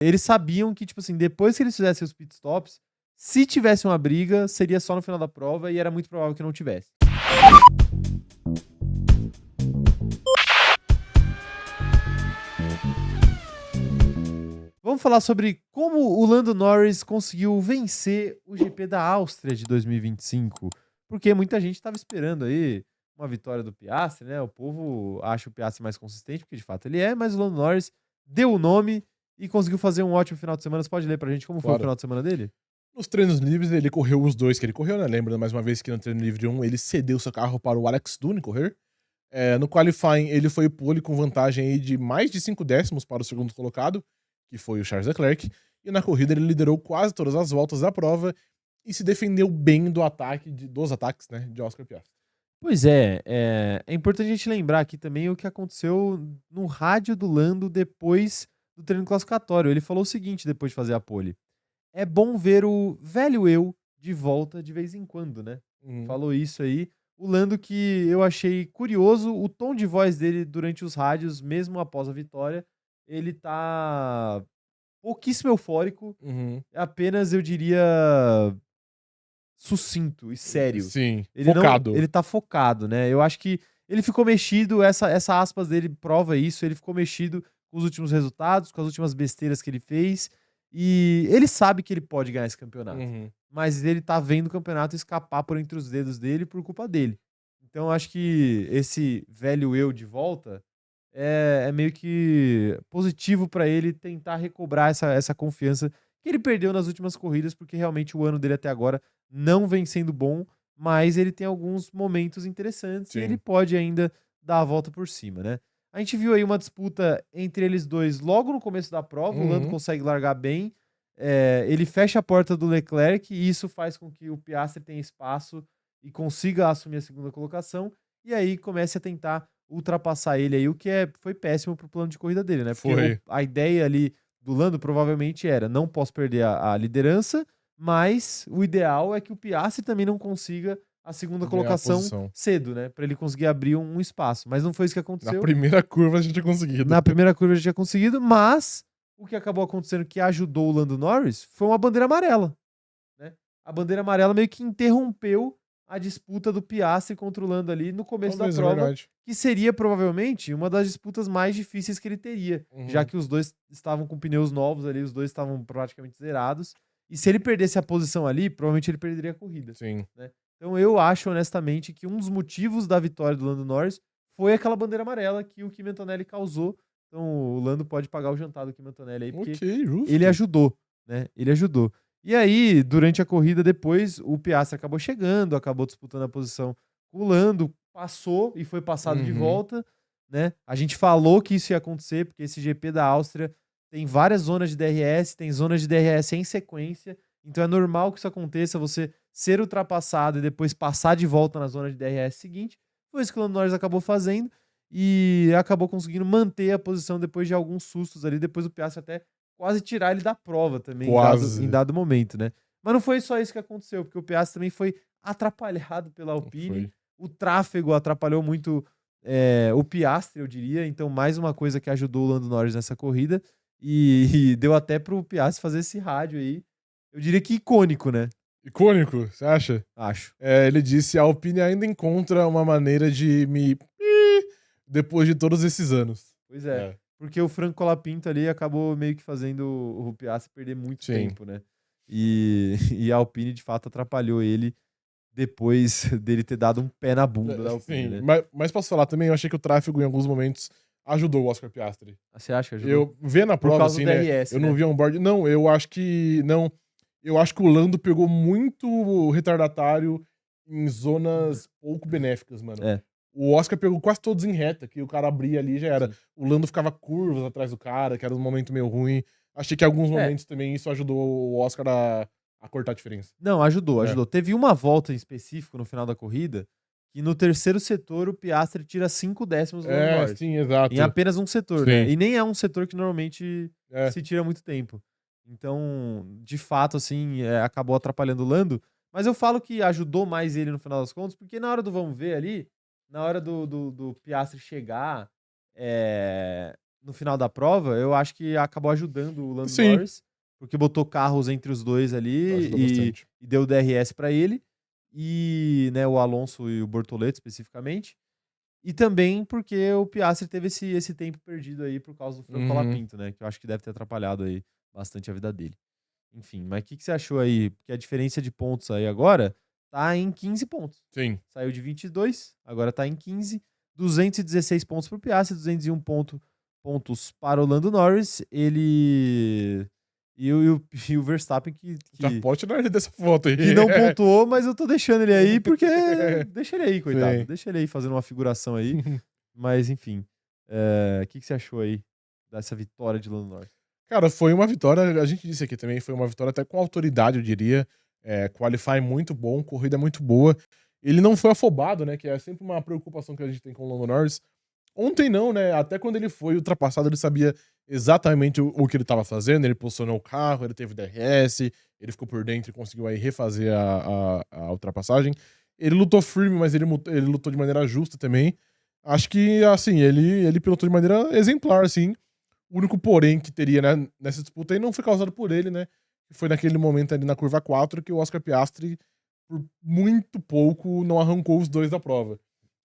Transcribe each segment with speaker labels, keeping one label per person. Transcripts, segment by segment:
Speaker 1: Eles sabiam que, tipo assim, depois que eles fizessem os pitstops, se tivesse uma briga, seria só no final da prova e era muito provável que não tivesse. Vamos falar sobre como o Lando Norris conseguiu vencer o GP da Áustria de 2025, porque muita gente estava esperando aí uma vitória do Piastri, né? O povo acha o Piastri mais consistente, porque de fato ele é, mas o Lando Norris deu o nome e conseguiu fazer um ótimo final de semana. Você pode ler pra gente como foi o
Speaker 2: Claro.
Speaker 1: final de semana dele?
Speaker 2: Nos treinos livres, ele correu os 2 que ele correu, né, lembrando mais uma vez que no treino livre 1, ele cedeu seu carro para o Alex Dune correr. No qualifying, ele foi pole com vantagem aí de mais de 5 décimos para o segundo colocado, que foi o Charles Leclerc, e na corrida ele liderou quase todas as voltas da prova e se defendeu bem dos ataques, né, de Oscar Piastri.
Speaker 1: Pois é importante a gente lembrar aqui também o que aconteceu no rádio do Lando depois do treino classificatório. Ele falou o seguinte depois de fazer a pole: é bom ver o velho eu de volta de vez em quando, né?
Speaker 2: Uhum.
Speaker 1: Falou isso aí. O Lando, que eu achei curioso, o tom de voz dele durante os rádios, mesmo após a vitória, ele tá pouquíssimo eufórico,
Speaker 2: Uhum.
Speaker 1: apenas, eu diria, sucinto e sério.
Speaker 2: Sim,
Speaker 1: Ele não,
Speaker 2: focado.
Speaker 1: ele tá focado, né? Eu acho que ele ficou mexido, essa aspas dele prova isso, ele ficou mexido com os últimos resultados, com as últimas besteiras que ele fez, e ele sabe que ele pode ganhar esse campeonato.
Speaker 2: Uhum.
Speaker 1: Mas ele tá vendo o campeonato escapar por entre os dedos dele por culpa dele. Então eu acho que esse velho eu de volta é meio que positivo pra ele tentar recobrar essa confiança que ele perdeu nas últimas corridas, porque realmente o ano dele até agora não vem sendo bom, mas ele tem alguns momentos interessantes e ele
Speaker 2: Sim.
Speaker 1: pode ainda dar a volta por cima, né? A gente viu aí uma disputa entre eles dois logo no começo da prova, o Lando
Speaker 2: Uhum.
Speaker 1: consegue largar bem, ele fecha a porta do Leclerc e isso faz com que o Piastri tenha espaço e consiga assumir a segunda colocação, e aí comece a tentar ultrapassar ele aí, o que foi péssimo pro plano de corrida dele, né? Porque
Speaker 2: Foi.
Speaker 1: a ideia ali do Lando provavelmente era: não posso perder a liderança, mas o ideal é que o Piastri também não consiga a segunda
Speaker 2: Ganhar a
Speaker 1: colocação
Speaker 2: posição.
Speaker 1: cedo, né? Pra ele conseguir abrir um espaço. Mas não foi isso que
Speaker 2: Na
Speaker 1: aconteceu.
Speaker 2: primeira curva a gente tinha conseguido.
Speaker 1: Na primeira curva já tinha conseguido, mas o que acabou acontecendo que ajudou o Lando Norris foi uma bandeira amarela, né? A bandeira amarela meio que interrompeu a disputa do Piastri contra o Lando ali no começo da
Speaker 2: Talvez, é
Speaker 1: prova,
Speaker 2: verdade.
Speaker 1: que seria provavelmente uma das disputas mais difíceis que ele teria, já
Speaker 2: Uhum.
Speaker 1: que os dois estavam com pneus novos ali, os dois estavam praticamente zerados. E se ele perdesse a posição ali, provavelmente ele perderia a corrida,
Speaker 2: Sim.
Speaker 1: né? Então eu acho honestamente que um dos motivos da vitória do Lando Norris foi aquela bandeira amarela que o Kimi Antonelli causou. Então o Lando pode pagar o jantar do Kimi Antonelli aí, porque
Speaker 2: Ok,
Speaker 1: ele
Speaker 2: justo.
Speaker 1: ajudou, né? Ele ajudou. E aí, durante a corrida depois, o Piastri acabou chegando, acabou disputando a posição com o Lando, passou e foi passado de
Speaker 2: Uhum.
Speaker 1: volta, né? A gente falou que isso ia acontecer, porque esse GP da Áustria tem várias zonas de DRS, tem zonas de DRS em sequência, então é normal que isso aconteça, você ser ultrapassado e depois passar de volta na zona de DRS seguinte. Foi isso que o Lando Norris acabou fazendo e acabou conseguindo manter a posição depois de alguns sustos ali, depois o Piastri até quase tirar ele da prova também em
Speaker 2: Quase.
Speaker 1: dado momento, né? Mas não foi só isso que aconteceu, porque o Piastri também foi atrapalhado pela Alpine,
Speaker 2: Foi.
Speaker 1: o tráfego atrapalhou muito o Piastri, eu diria, então mais uma coisa que ajudou o Lando Norris nessa corrida e deu até pro Piastri fazer esse rádio aí, eu diria que icônico, né?
Speaker 2: Icônico, você acha?
Speaker 1: Acho.
Speaker 2: Ele disse: "A Alpine ainda encontra uma maneira de me depois de todos esses anos".
Speaker 1: Pois é,
Speaker 2: É,
Speaker 1: porque o Franco Colapinto ali acabou meio que fazendo o Piastri perder muito
Speaker 2: sim.
Speaker 1: tempo, né? E a Alpine de fato atrapalhou ele depois dele ter dado um pé na bunda da Alpine,
Speaker 2: Sim,
Speaker 1: né?
Speaker 2: mas posso falar também, eu achei que o tráfego em alguns momentos ajudou o Oscar Piastri.
Speaker 1: Você acha que ajudou?
Speaker 2: Eu vendo a
Speaker 1: Por
Speaker 2: prova,
Speaker 1: causa do
Speaker 2: assim, né,
Speaker 1: DRS,
Speaker 2: eu não
Speaker 1: né?
Speaker 2: vi on-board não, eu acho que não. Eu acho que o Lando pegou muito retardatário em zonas pouco benéficas, mano.
Speaker 1: É,
Speaker 2: O Oscar pegou quase todos em reta, que o cara abria ali e já era.
Speaker 1: sim.
Speaker 2: O Lando ficava curvas atrás do cara, que era um momento meio ruim. Achei que em alguns
Speaker 1: É,
Speaker 2: momentos também isso ajudou o Oscar a cortar a diferença.
Speaker 1: não, ajudou,
Speaker 2: É.
Speaker 1: ajudou. Teve uma volta em específico no final da corrida que no terceiro setor o Piastri tira 5 décimos do Lando Norris.
Speaker 2: Sim,
Speaker 1: Em
Speaker 2: exato.
Speaker 1: apenas um setor, né?
Speaker 2: Sim.
Speaker 1: E nem é um setor que normalmente
Speaker 2: É.
Speaker 1: se tira muito tempo. Então, de fato, assim, acabou atrapalhando o Lando. Mas eu falo que ajudou mais ele no final das contas, porque na hora do vamos ver ali, na hora do Piastri chegar, no final da prova, eu acho que acabou ajudando o Lando
Speaker 2: Sim,
Speaker 1: Norris, porque botou carros entre os dois ali
Speaker 2: ajuda bastante.
Speaker 1: e deu DRS para ele, e, né, o Alonso e o Bortoleto especificamente. E também porque o Piastri teve esse tempo perdido aí por causa do Franco
Speaker 2: Uhum,
Speaker 1: Colapinto, né? Que eu acho que deve ter atrapalhado aí bastante a vida dele. Enfim, mas o que você achou aí? Porque a diferença de pontos aí agora tá em 15 pontos.
Speaker 2: sim.
Speaker 1: Saiu de 22, agora tá em 15. 216 pontos pro Piastri, 201 pontos para o Lando Norris. Ele. E o Verstappen
Speaker 2: Já pode tirar ele dessa foto aí.
Speaker 1: que não pontuou, mas eu tô deixando ele aí porque. Deixa ele aí, coitado.
Speaker 2: Sim.
Speaker 1: Deixa ele aí fazendo uma figuração aí. Mas, enfim. O que você achou aí dessa vitória de Lando Norris?
Speaker 2: Cara, foi uma vitória, a gente disse aqui também, foi uma vitória até com autoridade, eu diria. Qualify muito bom, corrida muito boa. Ele não foi afobado, né? Que é sempre uma preocupação que a gente tem com o Lando Norris. Ontem não, né? Até quando ele foi ultrapassado, ele sabia exatamente o que ele estava fazendo. Ele posicionou o carro, ele teve DRS, ele ficou por dentro e conseguiu aí refazer a ultrapassagem. Ele lutou firme, mas ele lutou de maneira justa também. Acho que, assim, ele pilotou de maneira exemplar, assim. O único porém que teria, né, nessa disputa aí não foi causado por ele, né? Que foi naquele momento ali na curva 4 que o Oscar Piastri, por muito pouco, não arrancou os dois da prova.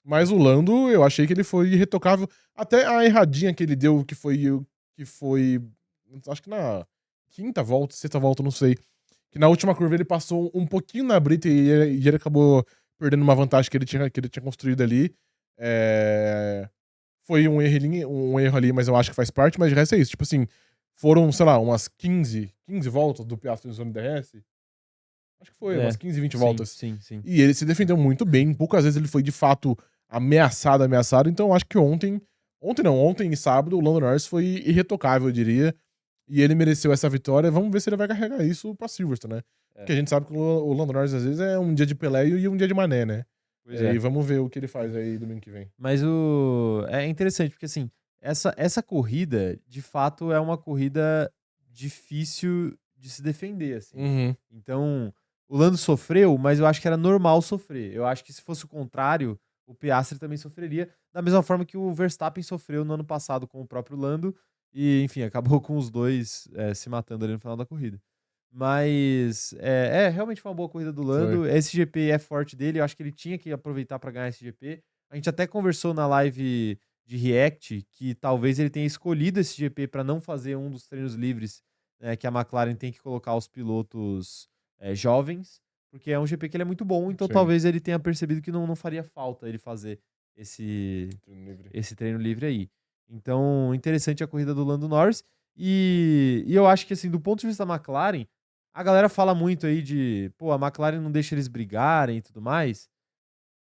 Speaker 2: Mas o Lando, eu achei que ele foi irretocável. Até a erradinha que ele deu, que foi, acho que na quinta volta, sexta volta, não sei. Que na última curva ele passou um pouquinho na brita e ele acabou perdendo uma vantagem que ele tinha construído ali. É, Foi um erro ali, mas eu acho que faz parte, mas de resto é isso. Tipo assim, foram, sei lá, umas 15 voltas do Piastri usando DRS. Acho que foi, umas
Speaker 1: É,
Speaker 2: 15, 20
Speaker 1: sim,
Speaker 2: voltas.
Speaker 1: sim, sim.
Speaker 2: E ele se defendeu muito bem. Poucas vezes ele foi de fato ameaçado. Então eu acho que ontem e sábado, o Lando Norris foi irretocável, eu diria. E ele mereceu essa vitória. Vamos ver se ele vai carregar isso pra Silverstone, né?
Speaker 1: É,
Speaker 2: Porque a gente sabe que o Lando Norris às vezes é um dia de Pelé e um dia de Mané, né?
Speaker 1: pois
Speaker 2: E
Speaker 1: é.
Speaker 2: vamos ver o que ele faz aí domingo que vem.
Speaker 1: Mas é interessante, porque assim, essa corrida, de fato, é uma corrida difícil de se defender, assim.
Speaker 2: Uhum.
Speaker 1: Então, o Lando sofreu, mas eu acho que era normal sofrer. Eu acho que se fosse o contrário, o Piastri também sofreria, da mesma forma que o Verstappen sofreu no ano passado com o próprio Lando, e enfim, acabou com os dois se matando ali no final da corrida. Mas realmente foi uma boa corrida do
Speaker 2: Foi.
Speaker 1: Lando. Esse GP é forte dele, eu acho que ele tinha que aproveitar para ganhar esse GP. A gente até conversou na live de React que talvez ele tenha escolhido esse GP para não fazer um dos treinos livres, né, que a McLaren tem que colocar os pilotos jovens, porque é um GP que ele é muito bom, então
Speaker 2: Sim.
Speaker 1: talvez ele tenha percebido que não faria falta ele fazer esse,
Speaker 2: Treino livre.
Speaker 1: esse treino livre aí. Então, interessante a corrida do Lando Norris. E eu acho que, assim, do ponto de vista da McLaren, a galera fala muito aí de, pô, a McLaren não deixa eles brigarem e tudo mais.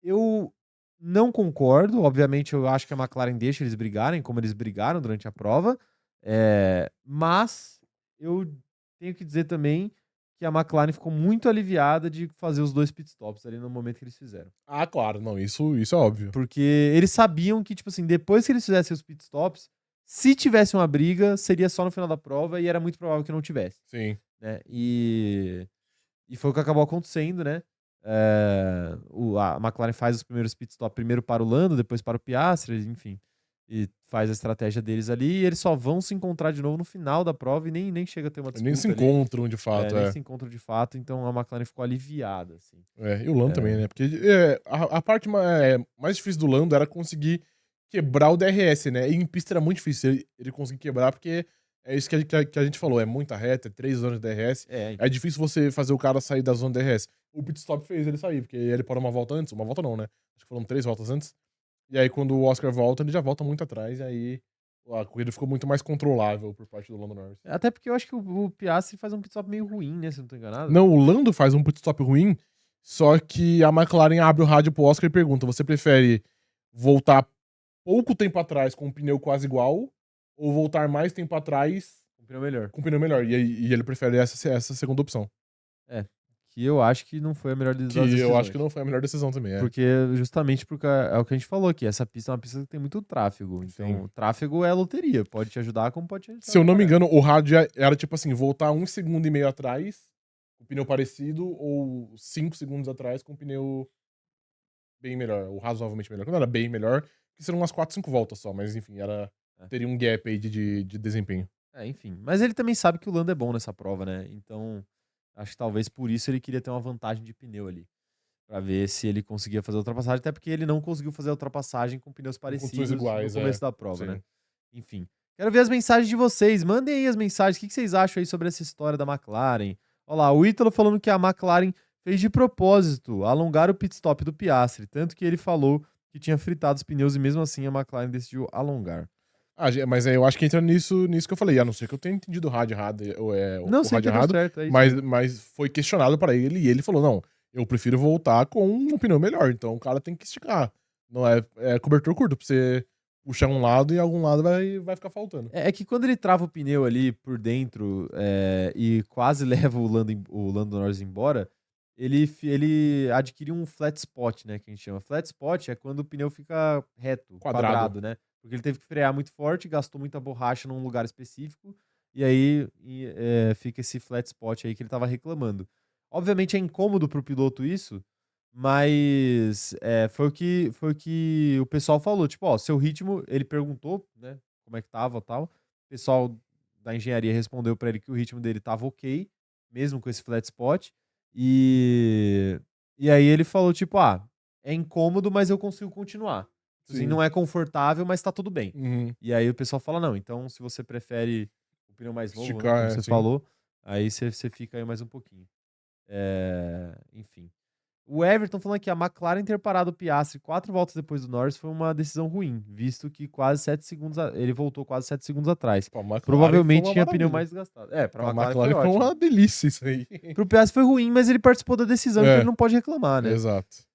Speaker 1: Eu não concordo. Obviamente, eu acho que a McLaren deixa eles brigarem, como eles brigaram durante a prova. Mas eu tenho que dizer também que a McLaren ficou muito aliviada de fazer os dois pitstops ali no momento que eles fizeram.
Speaker 2: Ah, claro, não, isso é óbvio.
Speaker 1: Porque eles sabiam que, tipo assim, depois que eles fizessem os pitstops, se tivesse uma briga, seria só no final da prova e era muito provável que não tivesse,
Speaker 2: Sim.
Speaker 1: né? E foi o que acabou acontecendo, né? A McLaren faz os primeiros pitstops primeiro para o Lando, depois para o Piastri, enfim. E faz a estratégia deles ali. E eles só vão se encontrar de novo no final da prova e nem chega a ter uma
Speaker 2: Nem se
Speaker 1: disputa ali.
Speaker 2: encontram de fato,
Speaker 1: Nem
Speaker 2: é.
Speaker 1: se encontram de fato. Então a McLaren ficou aliviada, assim.
Speaker 2: E o Lando também, né? Porque a parte mais difícil do Lando era conseguir quebrar o DRS, né? E em pista era muito difícil ele conseguir quebrar, porque é isso que a gente falou, é muita reta, é 3 zonas de DRS. É difícil você fazer o cara sair da zona de DRS. O pit stop fez ele sair, porque ele parou uma volta antes. Uma volta não, né? Acho que foram 3 voltas antes. E aí, quando o Oscar volta, ele já volta muito atrás, e aí a corrida ficou muito mais controlável por parte do Lando Norris.
Speaker 1: Até porque eu acho que o Piastri faz um pitstop meio ruim, né? Se eu não tô enganado.
Speaker 2: Não, o Lando faz um pit stop ruim, só que a McLaren abre o rádio pro Oscar e pergunta: você prefere voltar pouco tempo atrás com um pneu quase igual ou voltar mais tempo atrás
Speaker 1: Um pneu melhor.
Speaker 2: com um pneu melhor? E ele prefere essa segunda opção.
Speaker 1: É. Que eu acho que não foi a melhor das
Speaker 2: Que eu acho
Speaker 1: decisões.
Speaker 2: que não foi a melhor decisão também,
Speaker 1: Porque justamente porque é o que a gente falou aqui. Essa pista é uma pista que tem muito tráfego. Então,
Speaker 2: Sim.
Speaker 1: tráfego é loteria. Pode te ajudar, como pode te ajudar.
Speaker 2: Se eu não me engano, o rádio era tipo assim: voltar 1,5 segundo atrás com pneu parecido ou 5 segundos atrás com pneu bem melhor, ou razoavelmente melhor. Quando era bem melhor, que seriam umas 4, 5 voltas só, mas enfim, era teria um gap aí de desempenho.
Speaker 1: Enfim. Mas ele também sabe que o Lando é bom nessa prova, né? Então, acho que talvez por isso ele queria ter uma vantagem de pneu ali. Pra ver se ele conseguia fazer a ultrapassagem, até porque ele não conseguiu fazer a ultrapassagem com pneus parecidos
Speaker 2: iguais,
Speaker 1: no começo da prova,
Speaker 2: sim.
Speaker 1: né? Enfim. Quero ver as mensagens de vocês. Mandem aí as mensagens. O que vocês acham aí sobre essa história da McLaren? Olha lá, o Ítalo falando que a McLaren fez de propósito alongar o pit stop do Piastri. Tanto que ele falou que tinha fritado os pneus e mesmo assim a McLaren decidiu alongar.
Speaker 2: Mas eu acho que entra nisso que eu falei. A não ser que eu tenha entendido o rádio errado,
Speaker 1: Não,
Speaker 2: o
Speaker 1: você
Speaker 2: rádio
Speaker 1: entendeu
Speaker 2: errado.
Speaker 1: certo. É isso mesmo.
Speaker 2: Mas foi questionado pra ele e ele falou: não, eu prefiro voltar com um pneu melhor. Então o cara tem que esticar. Não é cobertor curto pra você puxar um lado e algum lado vai ficar faltando.
Speaker 1: É que quando ele trava o pneu ali por dentro e quase leva o Lando Norris embora, ele adquire um flat spot, né? Que a gente chama. Flat spot é quando o pneu fica reto, quadrado, né? Porque ele teve que frear muito forte, gastou muita borracha num lugar específico, e aí fica esse flat spot aí que ele tava reclamando. Obviamente é incômodo pro piloto isso, mas foi o que o pessoal falou. Tipo, ó, seu ritmo, ele perguntou, né, como é que tava e tal. O pessoal da engenharia respondeu pra ele que o ritmo dele tava ok, mesmo com esse flat spot. E aí ele falou, tipo, é incômodo, mas eu consigo continuar. Assim, não é confortável, mas tá tudo bem.
Speaker 2: Uhum.
Speaker 1: E aí o pessoal fala, não, então se você prefere o pneu mais novo, né,
Speaker 2: Esticar,
Speaker 1: como você
Speaker 2: sim.
Speaker 1: falou, aí você fica aí mais um pouquinho. Enfim. O Everton falando que a McLaren ter parado o Piastri 4 voltas depois do Norris foi uma decisão ruim, visto que quase 7 segundos ele voltou quase 7 segundos atrás.
Speaker 2: Pô, a McLaren
Speaker 1: Provavelmente
Speaker 2: foi uma
Speaker 1: tinha pneu
Speaker 2: maravilha.
Speaker 1: mais desgastado. Pra
Speaker 2: Pra
Speaker 1: McLaren
Speaker 2: McLaren foi
Speaker 1: ótimo.
Speaker 2: uma delícia isso aí.
Speaker 1: Pro Piastri foi ruim, mas ele participou da decisão, então ele não pode reclamar, né?
Speaker 2: Exato.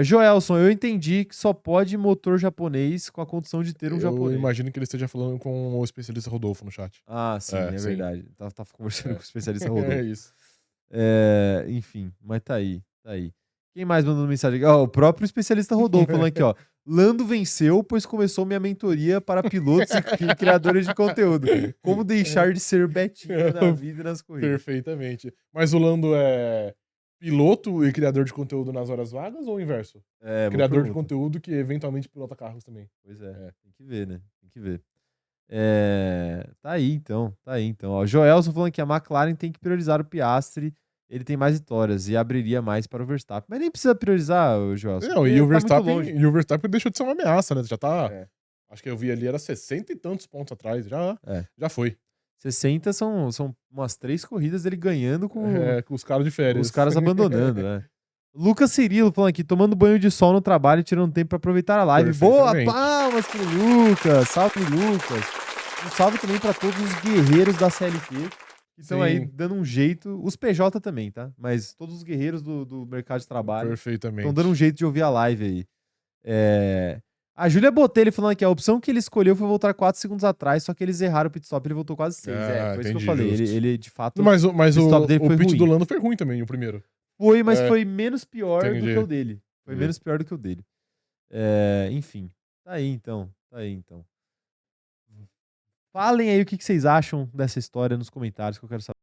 Speaker 1: Joelson, eu entendi que só pode motor japonês com a condição de ter um japonês.
Speaker 2: Eu imagino que ele esteja falando com o especialista Rodolfo no chat.
Speaker 1: Sim, é verdade. Tá conversando com o especialista Rodolfo.
Speaker 2: É isso.
Speaker 1: Enfim, mas tá aí. Quem mais mandou mensagem? O próprio especialista Rodolfo falando aqui, ó. Lando venceu, pois começou minha mentoria para pilotos e criadores de conteúdo. Como deixar de ser Betinho na vida e nas corridas.
Speaker 2: Perfeitamente. Mas o Lando é piloto e criador de conteúdo nas horas vagas ou o inverso? Criador de conteúdo que eventualmente pilota carros também.
Speaker 1: Pois tem que ver, né? Tem que ver. Tá aí então. Ó, Joelson falando que a McLaren tem que priorizar o Piastri. Ele tem mais vitórias e abriria mais para o Verstappen. Mas nem precisa priorizar, Joelson.
Speaker 2: Não, e o Verstappen deixou de ser uma ameaça, né? Já tá. Acho que eu vi ali, era 60 e tantos pontos atrás. Já foi.
Speaker 1: 60 são umas 3 corridas dele ganhando com
Speaker 2: os caras de férias.
Speaker 1: Os caras abandonando, né? Lucas Cirilo falando aqui, tomando banho de sol no trabalho e tirando tempo pra aproveitar a live. Boa, palmas pro Lucas. Salve, Lucas. Um salve também pra todos os guerreiros da CLT que estão aí dando um jeito. Os PJ também, tá? Mas todos os guerreiros do mercado de trabalho estão dando um jeito de ouvir a live aí. A Júlia Botelho falando aqui, a opção que ele escolheu foi voltar 4 segundos atrás, só que eles erraram o pit stop, ele voltou quase 6. Foi isso que eu falei. Ele de fato.
Speaker 2: Mas o pit
Speaker 1: ruim.
Speaker 2: do Lando foi ruim também, o primeiro.
Speaker 1: Foi, mas foi menos pior do que o dele. Menos pior do que o dele. Enfim. Tá aí então. Falem aí o que vocês acham dessa história nos comentários que eu quero saber.